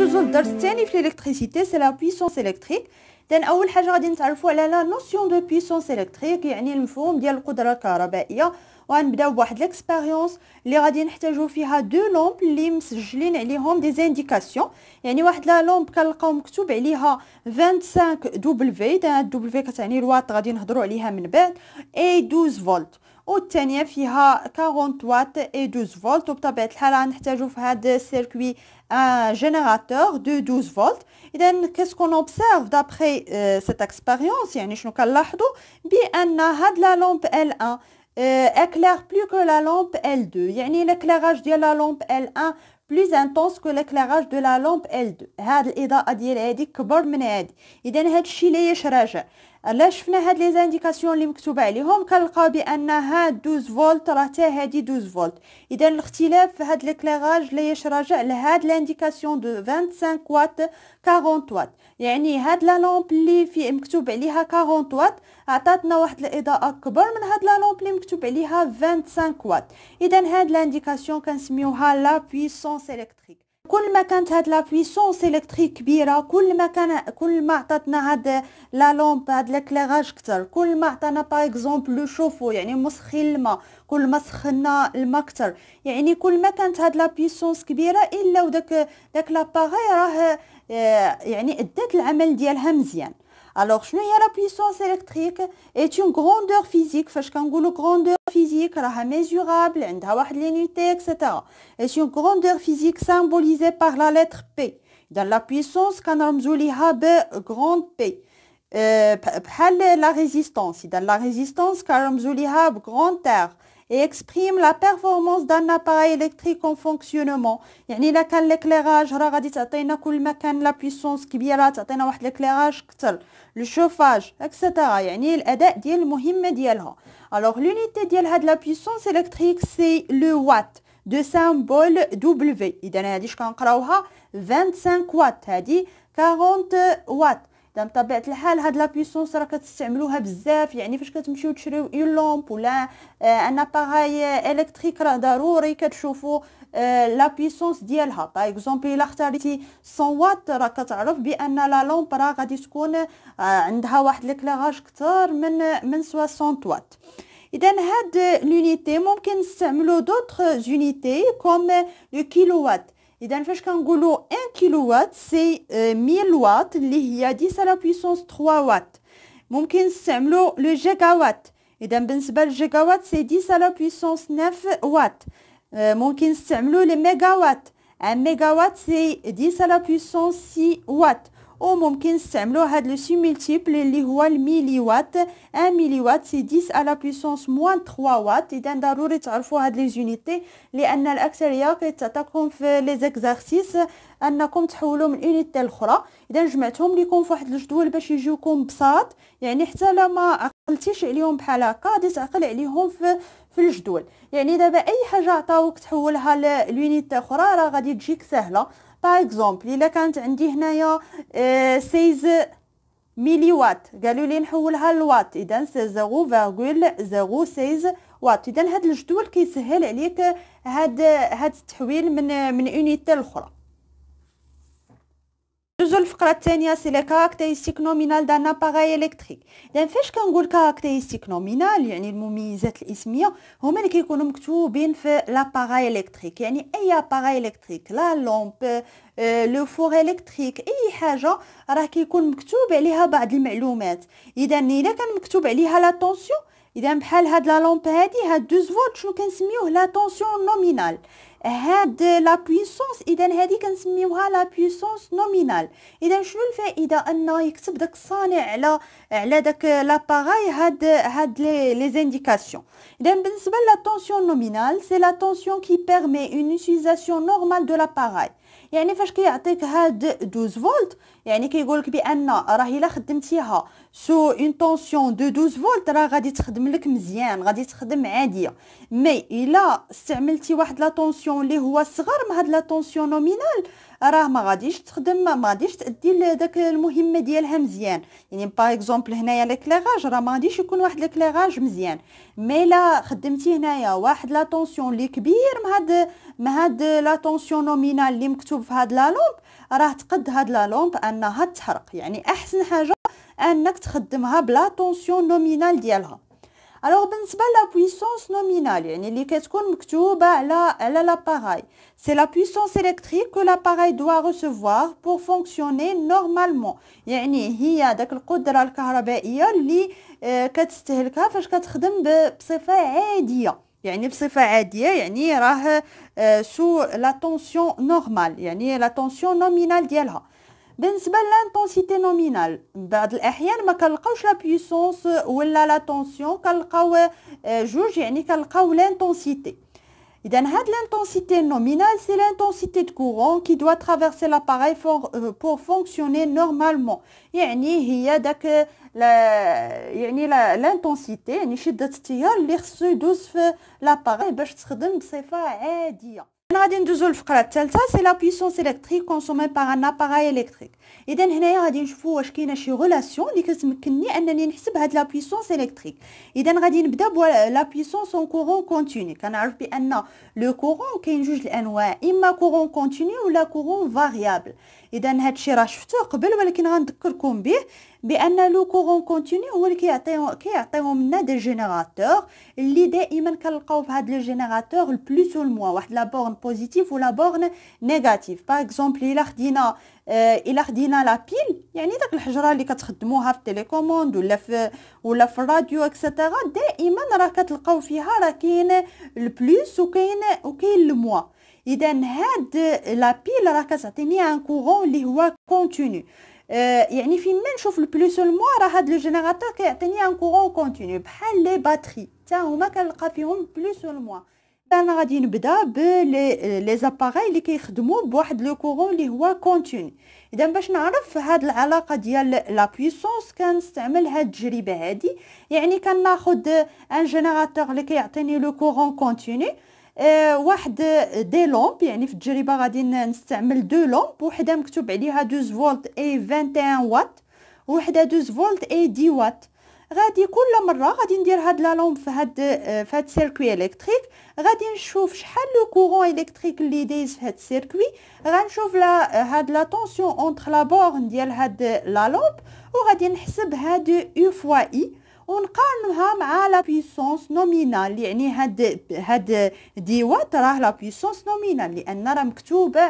ندوزو للدرس الثاني في الالكتريسيتي سي لا بويسونس الكتريك. اذا اول حاجه غادي نتعرفوا على لا نوسيون دو بويسونس الكتريك، يعني المفهوم ديال القدره الكهربائيه. وغنبداو بواحد ليكسبيريونس اللي غادي نحتاجو فيها دو لومب اللي مسجلين عليهم دي زانديكاسيون. يعني واحد لا لومب كنلقاو مكتوب عليها 25 دبليو، دا دبليو كتعني الواط غادي نهضروا عليها من بعد، اي 12 فولت، والثانيه فيها 40 واط اي 12 فولت. وبطبيعه الحال غنحتاجو في هذا السيركوي un générateur de 12 volts. إذا qu'est-ce qu'on observe d'après cette expérience؟ يعني شنو كنلاحظوا بأن هاد لا لامب L1 éclaire plus que la lampe L2، يعني l'éclairage ديال لا لامب L1 plus intense que l'éclairage de la lampe L2. هاد الإضاءة ديال هادي كبر من هادي، إذا هاد الشيء ليش راجع. الا شفنا هاد لي زانديكاسيون اللي مكتوبه عليهم كنلقاو بان هاد 12 فولت راه حتى هادي 12 فولت. اذا الاختلاف في هاد ليكليراج ليش راجع لهاد لانديكاسيون دو 25 واط 40 واط، يعني هاد لا لامب اللي في مكتوب عليها 40 واط عطاتنا واحد الاضاءه كبر من هاد لا لامب اللي مكتوب عليها 25 واط. اذا هاد لانديكاسيون كنسميوها لا بويسونس الكتريك. كل ما كانت هاد لا بويسونس الكتريك كبيره، كل ما عطاتنا هاد لا لامب هاد لاكليراج كتر، كل ما عطانا باغ اكزومبل لو شوفو يعني مسخين الماء، كل ما سخنا الماء كتر، يعني كل ما كانت هاد لا بويسونس كبيره الا وداك لاباغي راه يعني ادات العمل ديالها مزيان. Alors شنو هي لا بويسونس الكتريك؟ est une grandeur physique. فاش كنقولوا grandeur physique راها mesurable، عندها واحد لونيتي etc. est une grandeur physique symbolisée par la lettre P. dans la puissance كنرمزوا ليها ب grande P. بحال la résistance، dans la résistance كنرمزوا ليها ب grande R et exprime la performance d'un appareil électrique en fonctionnement. يعني الا كان l'éclairage راه غادي تعطينا كل ما كان لا بويسونس كبيره تعطينا واحد l'éclairage كتر، لو شوفاج etc. يعني الاداء ديال المهمه ديالها. alors l'unité ديال هاد لا بويسونس الكتريك سي لو وات دو سامبول دبليو. اذا هادي اش كنقراوها 25 واط، هادي 40 واط. اذا بطبيعه الحال هاد لا بويسونس راه كتستعملوها بزاف، يعني فاش كتمشيو تشريو اون لامب ولا ان اباراي الكتريك راه ضروري كتشوفوا لا بويسونس ديالها. باغ اكزومبل الا اختاريتي 100 واط راه كتعرف بان لا لامب راه غادي تكون عندها واحد ليكلاراج كتر من 60 واط. اذا هاد لونيتي ممكن نستعملوا دوطخ زونيتي كوم لو كيلو وات. اذا فاش كنقولوا 1 كيلو وات سي 1000 واط اللي هي 10 على بويسونس 3 واط. ممكن نستعملوا لو جيجا وات. اذا بالنسبه للجيجا وات سي 10 على بويسونس 9 واط. ممكن نستعملوا لي ميجا وات. 1 ميجا وات سي 10 على بويسونس 6 واط. وممكن نستعملوا هاد لو سي مولتيبل اللي هو الميلي وات. 1 ميلي وات سي 10 على بويسونس موان 3 واط. اذا ضروري تعرفوا هاد لي زونيتي لان الاكثريه كيتعطاكم في لي زيكزارسيس انكم تحولوا من اونيتي لاخرى. اذا جمعتهم لكم في واحد الجدول باش يجيوكم بساط، يعني حتى لما عقلتيش عليهم بحال هكا غادي تعقل عليهم في الجدول. يعني دابا اي حاجه عطاوك تحولها لونيتي اخرى راه غادي تجيك سهله. باغ اكزومبل الا كانت عندي هنايا 16 ميلي وات قالوا لي نحولها لواط، اذا سي 0.016 واط. اذا هذا الجدول كيسهل عليك هاد التحويل من اونيتي لاخرى. ندوزو الفقره الثانيه سي لي كاركتيرستيك نومينال دان اباراي الكتريك. اذا فاش كنقول كاركتيرستيك نومينال يعني المميزات الاسميه هما اللي كيكونوا مكتوبين في لاباراي الكتريك. يعني اي اباراي الكتريك لا لامب لو فور الكتريك اي حاجه راه كيكون مكتوب عليها بعض المعلومات. اذا الا كان مكتوب عليها لا طونسيون، اذا بحال هاد لا لامب هادي هاد 12 فولت شنو كنسميوه لا طونسيون نومينال. هاد لا بويسونس اذا هذه كنسميوها لا بويسونس نومينال. اذا شنو الفائده انه يكتب داك الصانع على داك لاباراي هاد لي زانديكاسيون. اذا بالنسبه لا طونسيون نومينال سي لا طونسيون كي بيرمي اون يوتيليزاسيون نورمال دو لاباراي. يعني فاش كيعطيك هاد 12 فولت يعني كيقولك بان راه الا خدمتيها سو اون طونسيون دو 12 فولت راه غادي تخدم لك مزيان، غادي تخدم عاديه. مي الا استعملتي واحد لا طونسيون طونسيون اللي هو صغر من هاد لا طونسيون نومينال راه ما غاديش تخدم، ما غاديش تادي داك المهمه ديالها مزيان. يعني باغ اكزومبل هنايا ليكليراج راه ما غاديش يكون واحد ليكليراج مزيان، مي لا خدمتي هنايا واحد لا طونسيون اللي كبير مع هاد لا طونسيون نومينال اللي مكتوب في هاد لا لومب، راه تقد هاد لا لومب انها تحرق. يعني احسن حاجه انك تخدمها بلا طونسيون نومينال ديالها. الوغ بالنسبه لا بويسونس نومينال يعني اللي كتكون مكتوبه على لاباراي، سي لا بويسونس الكتريك كو لاباراي دوا ريسيفوار بور فونكسيوني نورمالمون. يعني هي داك القدره الكهربائيه اللي كتستهلكها فاش كتخدم بصفه عاديه. يعني بصفه عاديه يعني راه سو لا طونسيون نورمال، يعني لا طونسيون نومينال ديالها. بالنسبه للانتونسيتي نومينال بعض الاحيان ما كنلقاوش لا بويسونس ولا لا طونسيون، كنلقاو جوج، يعني كنلقاو لانتونسيتي. اذا هاد لانتونسيتي نومينال سي لانتونسيتي دو كورون كي دوا ترافيرسي لاباراي بور فونكسيوني نورمالمون. يعني هي داك يعني لانتونسيتي يعني شده التيار اللي خصو يدوز في لاباراي باش تخدم بصفه عاديه. غادي ندوزو للفقره الثالثه، سي لا بويسونس الكتريك كونسومي بار ان اباراي الكتريك. اذا هنايا غادي نشوفوا واش كاينه شي غولاسيون اللي كتمكنني انني نحسب هاد لا بويسونس الكتريك. اذا غادي نبدا بلا بويسونس اون كورون كونتيني. كنعرف بان لو كورون كاين جوج الانواع، اما كورون كونتيني ولا كورون فاريابل. اذا هادشي راه شفتوه قبل ولكن غنذكركم به بان لو كورون كونتيني هو اللي كيعطيهم لنا دي جينيراتور اللي دائما كنلقاو في هاد لو جينيراتور البلوس و الموا، واحد لا بورن بوزيتيف ولا بورن نيجاتيف. باغ اكزومبل الا خدينا لا بيل، يعني داك الحجره اللي كتخدموها في التليكوموند ولا في الراديو اكسيتيرا، دائما راه كتلقاو فيها راه كاين البلوس وكاين الموا. اذا هاد لا بيل راه كتعطيني ان كورون اللي هو كونتينيو. يعني فين ما نشوف البلوس والموا راه هاد لو جينيراتور كيعطيني ان كورون كونتينيو، بحال لي باتري حتى هما كنلقى فيهم البلوس والموا. انا غادي نبدا لي زاباراي اللي كيخدموا بواحد لو كورون اللي هو كونتينيو. اذا باش نعرف هاد العلاقه ديال لا بويسونس كنستعمل هاد التجربه هادي. يعني كناخذ ان جينيراتور اللي كيعطيني لو كورون كونتينيو، واحد دي لومب. يعني في التجربه غادي نستعمل دو لومب، وحده مكتوب عليها 12 فولت اي 21 واط، وحده 12 فولت اي 10 واط. غادي كل مره غادي ندير هاد لا لومب في هاد سيركوي الكتريك، غادي نشوف شحال لو كورون الكتريك اللي دايز في هاد السيركوي، غنشوف هاد لا طونسيون اونتر لا بورن ديال هاد لا لومب، وغادي نحسب هاد يو فوا اي ونقارنها مع لا بويسونس نومينال. يعني هاد 10 واط راه لا بويسونس نومينال لان راه مكتوبه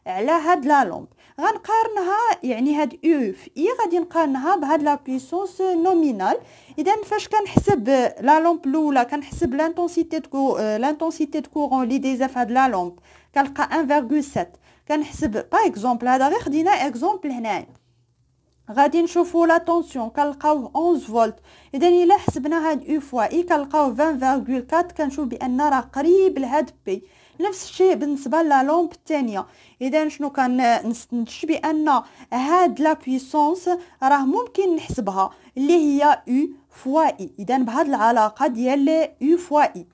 على هاد لا لومب. غنقارنها يعني هاد او في اي غادي نقارنها بهاد لا بويسونس نومينال. اذا فاش كنحسب لا لومب الاولى كنحسب لانتونسيتي دو كورون اللي دايزه في هاد لا لومب، كنلقى 1.7. كنحسب باغ اكزومبل هذا غير خدينا اكزومبل هنايا، غادي نشوفوا لا طونسيون كنلقاوه 11 فولت. اذا الا حسبنا هاد او فوا اي كنلقاوه 20.4. كنشوف بان راه قريب لهاد بي. نفس الشيء بالنسبه لا لومب الثانيه. اذا شنو كنستنتج بان هاد لا بويسونس راه ممكن نحسبها اللي هي او فوا اي. اذا بهاد العلاقه ديال او فوا اي،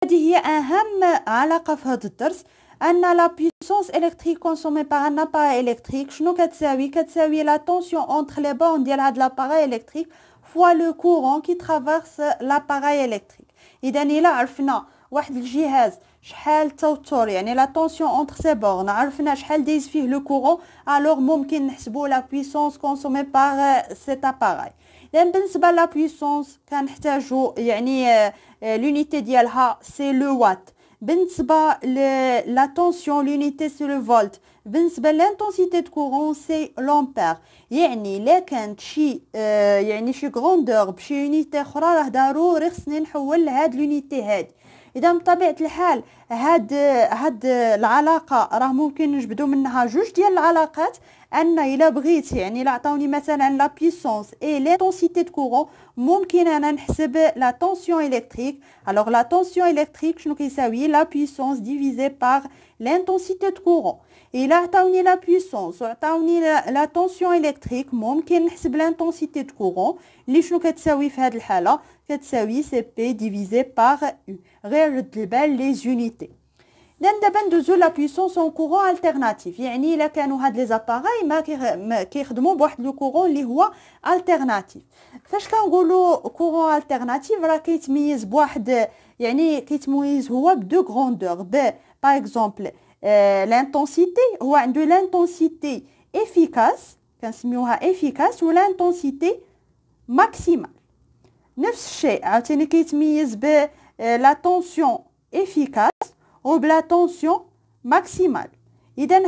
هذه هي اهم علاقه في هذا الدرس، ان لا بويسونس الكتريك كونسومي بار ان اباراي الكتريك شنو كتساوي لا طونسيون اونتر لي بورن ديال هاد لاباراي الكتريك فوا لو كورون كي ترافيرس لاباراي الكتريك. اذا الا عرفنا واحد الجهاز شحال توتر، يعني لا طونسيون اونتر سي بورن، عرفنا شحال دايز فيه لو كورون، الوغ ممكن نحسبوا لا بويسونس كونسومي بار سيت اباراي. لان بالنسبه لا بويسونس كنحتاجوا يعني l'unité ديالها سي لو وات. بالنسبه لا طونسيون l'unité سي لو فولت. بالنسبه لانتونسيتي دو كورون سي لامبير. يعني لا كانت شي يعني شي غروندور بشي يونيتي اخرى راه ضروري خصني نحول لهاد لونيتي هادي. اذا بطبيعه الحال هاد العلاقه راه ممكن نجبدوا منها جوج ديال العلاقات. ان الا بغيت يعني الا عطاوني مثلا لا بويسونس اي لانتونسيتي دو كورون، ممكن انا نحسب لا طونسيون الكتريك. الوغ لا طونسيون الكتريك شنو كيساوي؟ لا بويسونس ديفيزي بار لانتونسيتي دو كورون. الا عطاوني لا بويسونس وعطاوني لا طونسيون الكتريك، ممكن نحسب لانتونسيتي دو كورون اللي شنو كتساوي في هذه الحاله؟ كتساوي سي بي ديفيزي بار او. غير رد البال لي زونيتي. اذا دابا ندوزو لا بويسونس اون كورون التيرناتيف، يعني الا كانوا هاد لي زاباغاي ما كيخدموا بواحد لو كورون اللي هو التيرناتيف. فاش كنقولوا كورون التيرناتيف راه كيتميز بواحد، يعني كيتميز هو بدو غروندور. باغ اكزومبل لانتونسيتي، هو عنده لانتونسيتي افيكاس كنسميوها افيكاس و لانتونسيتي ماكسيمال. نفس الشيء عاوتاني كيتميز ب لا طونسيون افيكاس و بلا طونسيون ماكسيمال. اذا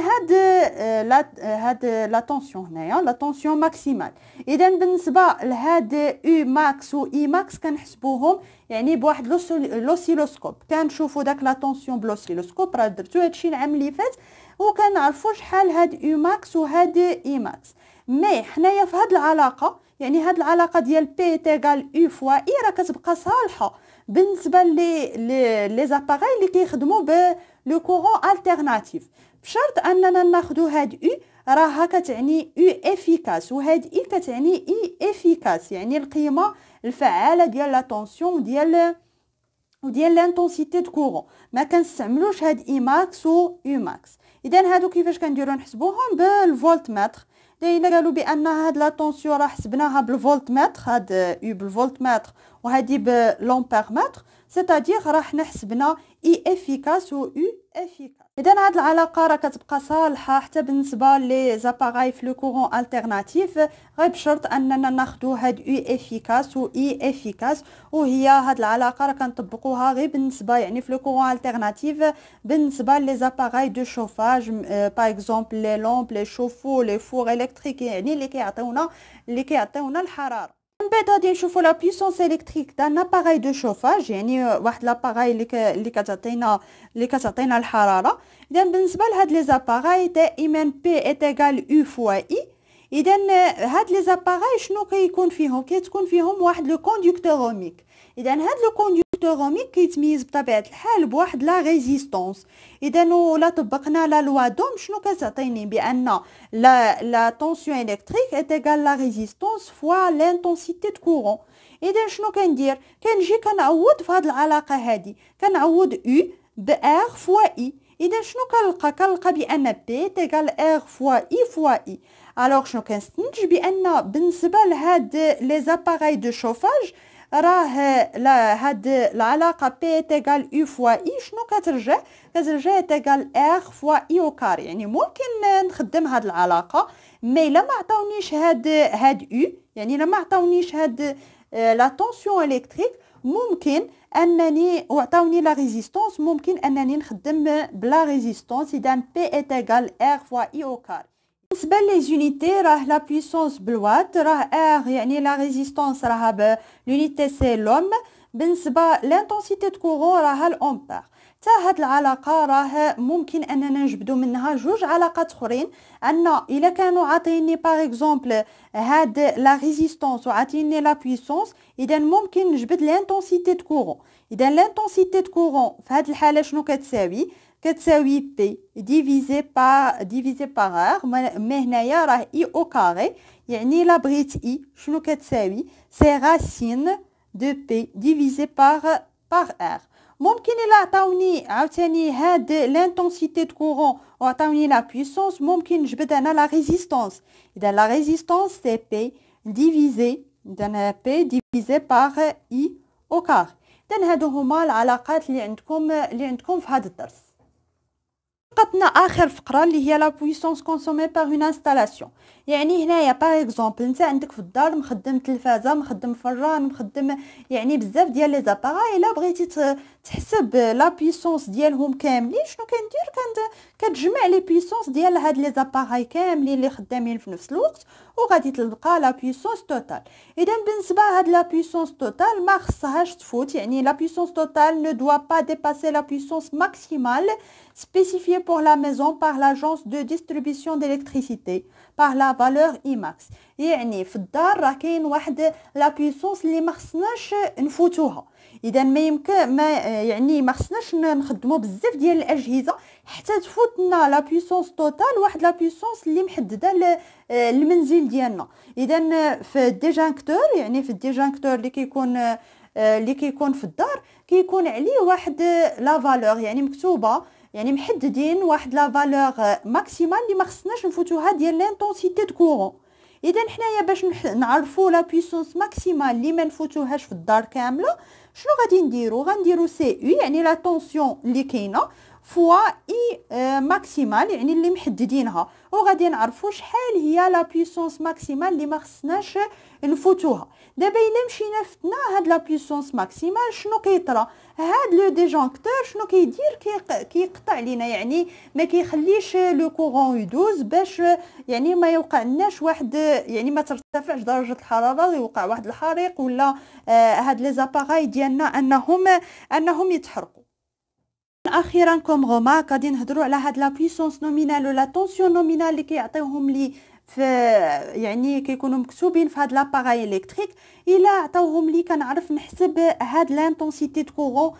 هاد لا طونسيون هنايا لا طونسيون ماكسيمال. اذا بالنسبه لهاد او ماكس و اي ماكس كنحسبوهم يعني بواحد لوسيلوسكوب. كنشوفوا داك لا طونسيون بلوسيلوسكوب، راه درتو هادشي العام اللي فات وكنعرفوا شحال هاد او ماكس و هاد اي ماكس. مي حنايا في هاد العلاقه، يعني هاد العلاقه ديال بي تيغال او فوا اي راه كتبقى صالحه بالنسبه لي زاباغاي اللي كيخدموا ب لو كورون التيرناتيف، بشرط اننا ناخذوا هاد او راها كتعني او افيكاس وهاد اي كتعني اي افيكاس، يعني القيمه الفعاله ديال لا طونسيون وديال لانتونسيتي دو كورون. ما كنستعملوش هاد اي ماكس و او ماكس. اذا هادو كيفاش كنديرو نحسبوهم بالفولت متر. الا قالوا بان هاد لا طونسيون راه حسبناها بالفولت متر، هاد او بالفولت متر وهادي بالامبير متر، سيتادير راه حنا حسبنا اي افيكاس و او افيكاس. اذا هاد العلاقه راه كتبقى صالحه حتى بالنسبه لي زاباغاي في لو كورون التيرناتيف، غير بشرط اننا ناخذوا هاد او افيكاس و اي افيكاس. وهي هاد العلاقه راه كنطبقوها غير بالنسبه يعني في لو كورون التيرناتيف بالنسبه لي زاباغاي دو شوفاج، باغ اكزومبل لي لومب لي شوفو لي فور الكتريك، يعني اللي كيعطيونا الحراره. من بعد غادي نشوفوا لا بويسونس الكتريك دان اباراي دو شوفاج، يعني واحد لاباراي اللي كتعطينا الحراره. اذا بالنسبه لهاد لي زاباراي دائما بي ايغال او فوا اي. اذا هاد لي زاباراي شنو كيكون فيهم؟ كتكون فيهم واحد لو كوندكتور. اذا هاد لو كوندكتور كيتميز بطبيعه الحال بواحد لا ريزيستونس. اذا ولا طبقنا لا لوا دوم شنو كتعطيني؟ بان لا طونسيون الكتريك est égale la résistance fois l'intensité de courant. اذا شنو كندير؟ كنجي كنعوض في هاد العلاقه هادي، كنعوض او ب ار فوا اي. اذا شنو كنلقى بان بي تيغال ار فوا اي فوا اي. الوغ شنو كنستنتج؟ بان بالنسبه لهاد لي زاباراي دو شوفاج راه هاد العلاقه بي تيغال او فوا اي شنو كترجع تيغال ار فوا اي او كار. يعني ممكن نخدم هاد العلاقه، مي الا ما عطاونيش هاد او، يعني الا ما عطاونيش هاد لا طونسيون الكتريك، ممكن انني وعطاوني لا ريزيستونس، ممكن انني نخدم بلا ريزيستونس. اذا بي تيغال ار فوا اي او كار. بالنسبه لي زونيتي راه لا بويسونس بالوات، راه ار يعني لا ريزيستونس راها لونيتي سي لوم. بالنسبه لانتونسيتي دو كورون راها الامبير. حتى هاد العلاقه راه ممكن اننا نجبدو منها جوج علاقات اخرين. ان الا كانوا عاطيني باغ اكزومبل هاد لا ريزيستونس وعاطيني لا بويسونس، اذا ممكن نجبد لانتونسيتي دو كورون. اذا لانتونسيتي دو كورون في هاد الحاله شنو كتساوي بي ديفيزي بار ار. مي هنايا راه اي او كاري، يعني لا بغيت اي شنو كتساوي؟ سي راسين دو بي ديفيزي بار ار. ممكن الا عطاوني عاوتاني هاد لانتونسيتي دو كورون وعطاوني لا بويسونس، ممكن نجبد انا لا ريزيستونس. اذا لا ريزيستونس سي بي ديفيزي بار اي او كار. اذا هادو هما العلاقات اللي عندكم في هذا الدرس. بقاتنا اخر فقره اللي هي لا بويسونس كونسومي بار اون انستالاسيون. يعني هنايا باغ اكزومبل انت عندك في الدار مخدم تلفازه، مخدم فران، مخدم يعني بزاف ديال لي زاباراي. الا بغيتي تحسب لا بويسونس ديالهم كاملين، شنو كندير؟ كتجمع لي بويسونس ديال هاد لي زاباراي كاملين اللي خدامين في نفس الوقت وغادي تلقى لا بويسونس توتال. اذا بالنسبه هاد لا بويسونس توتال ما خصهاش تفوت، يعني لا بويسونس توتال ne doit pas dépasser la puissance maximale spécifiée pour la maison par l'agence de distribution d'électricité par la valeur IMAX. يعني في الدار راه كاين واحد لا بويسونس اللي ما خصناش نفوتوها. اذا ما يمكن ما خصناش نخدموا بزاف ديال الاجهزه حتى تفوتنا لا بويسونس توتال، واحد لا بويسونس اللي محدده للمنزل ديالنا. اذا في الديجانكتور، يعني في الديجانكتور اللي كيكون في الدار كيكون عليه واحد لا فالور، يعني مكتوبه يعني محددين واحد لا فالور ماكسيمال اللي ما خصناش نفوتوها ديال لانتونسيتي دو كورون. اذا حنايا باش نعرفوا لا بويسونس ماكسيمال اللي ما نفوتوهاش في الدار كامله، شنو غادي غنديروا سي يو يعني لا طونسيون اللي كاينه فوا اي ماكسيمال يعني اللي محددينها، وغادي نعرفوا شحال هي لا بويسونس ماكسيمال اللي ما خصناش نفوتوها. دابا الا مشينا فتنا هاد لا بويسونس ماكسيمال شنو كيطرا؟ هاد لو ديجونكتور شنو كيدير؟ كيقطع لينا، يعني ما كيخليش لو كورون يدوز باش يعني ما يوقعناش واحد، يعني ما ترتفعش درجه الحراره ويوقع واحد الحريق ولا هاد لي زاباراي ديالنا انهم يتحرقوا. اخيرا كوم غومارك غادي نهضروا على هاد لا بويسونس نومينال ولا طونسيون نومينال اللي كيعطيوهم لي في، يعني كيكونوا مكتوبين في هاد لاباراي الكتريك. الا عطاوهم لي كنعرف نحسب هاد لانتونسيتي دو كورون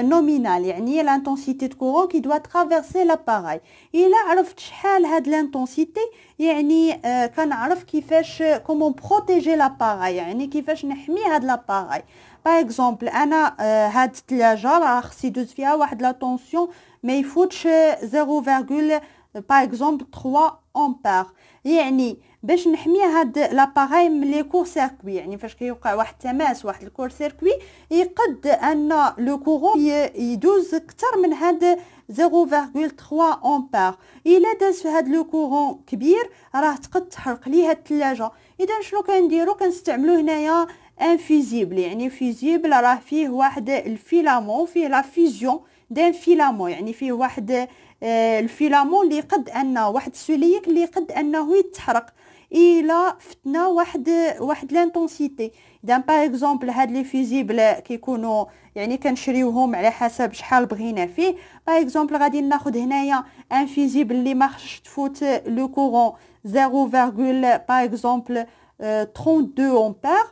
نومينال، يعني لانتونسيتي دو كورون كي دوا ترافيرسي لاباراي. الا عرفت شحال هاد لانتونسيتي يعني كنعرف كيفاش كومون بروتيجي لاباراي، يعني كيفاش نحمي هاد لاباراي. باغ اكزومبل انا هاد الثلاجه راه خصي يدوز فيها واحد لا طونسيون ما يفوتش 0, باغ اكزومبل 3 امبير. يعني باش نحمي هاد لاباراي من لي كور سيركوي، يعني فاش كيوقع واحد التماس واحد الكور سيركوي يقد ان لو كورون يدوز اكثر من هاد 0.3 امبير. الا داز في هاد لو كورون كبير راه تقد تحرق لي هاد الثلاجه. اذا شنو كنديروا؟ كنستعملوا هنايا ان فيزيبل، يعني فيزيبل راه فيه واحد الفيلامون، فيه لا فيزيون دان فيلامون، يعني فيه واحد الفيلامون اللي قد ان واحد السوليك اللي قد انه يتحرق الى فتنا واحد لانتونسيتي. اذا باغ اكزومبل هاد لي فيزيبل كيكونوا يعني كنشريوهم على حسب شحال بغينا فيه. باغ اكزومبل غادي ناخذ هنايا ان فيزيبل اللي ما خصش تفوت لو كورون 0, باغ اكزومبل 32 امبير.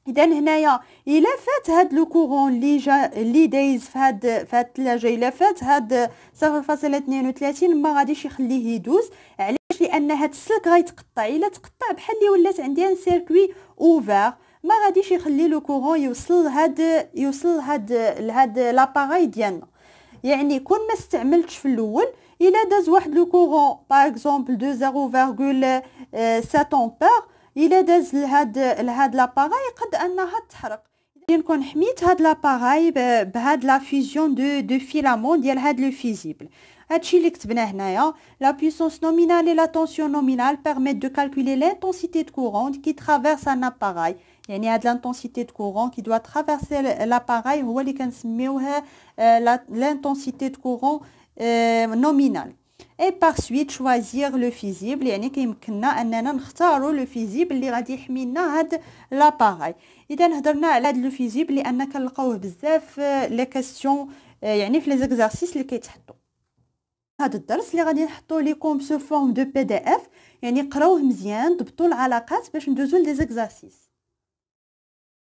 اذا هنايا الا فات هاد لو كورون اللي دايز في هاد الثلاجه، الا فات هاد 0.32 ما غاديش يخليه يدوز. علاش؟ لان هاد السلك غيتقطع. الا تقطع بحال اللي ولات عندي ان سيركوي اوفر ما غاديش يخلي لو كورون يوصل لهاد لاباراي ديالنا. يعني كون ما استعملتش في الاول، الا داز واحد لو كورون باغ اكزومبل دو 0.7 امبير، الا داز لهاد لاباراي قد انها تحرق. نكون حميت هاد لاباراي بهاد لا فيزيون دو فيلامون ديال هاد لو فيزيبل. هادشي اللي كتبناه هنايا. لا بويسونس نومينال et la tension nominale permettent de calculer l'intensité de courant qui traverse un appareil. يعني هاد l'intensité de courant qui doit traverser l'appareil هو اللي كنسميوها l'intensité de courant nominale. Et par suite choisir le fusible، يعني كيمكننا اننا نختاروا لو فيزيبل اللي غادي يحمينا هاد لاباراي. اذا هضرنا على هاد لو فيزيبل لان كنلقاوه بزاف لي كاستيون، يعني في لي زيكزارسيس اللي كيتحطوا. هذا الدرس اللي غادي نحطوه لكم سو فورم دو PDF، يعني قراوه مزيان ضبطوا العلاقات باش ندوزو لي زيكزارسيس.